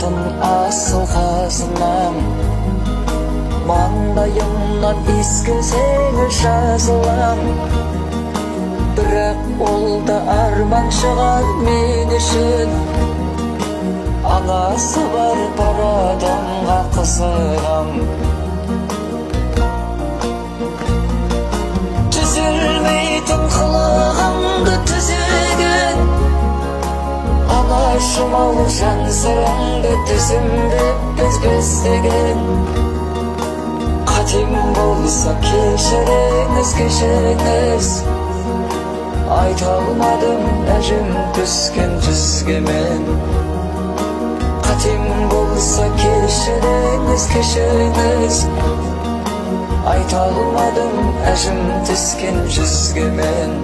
Алтын асыл қазынам, маңдайымнан ескілсеңіз жазылам. Бірақ ол да арман шығар мен үшін. Анасы бар бар адамға қызығам. Түзелмейтін қылығымды түзеген, анашым-ау жан сырымды түсінбеп біз-деген. Қатем болса кешіріңіз, кешіріңіз. Айта алмадым әжім түскен жүзге мен. Қатем болса кешіріңіз, кешіріңіз. Айта алмадым әжім түскен жүзге мен.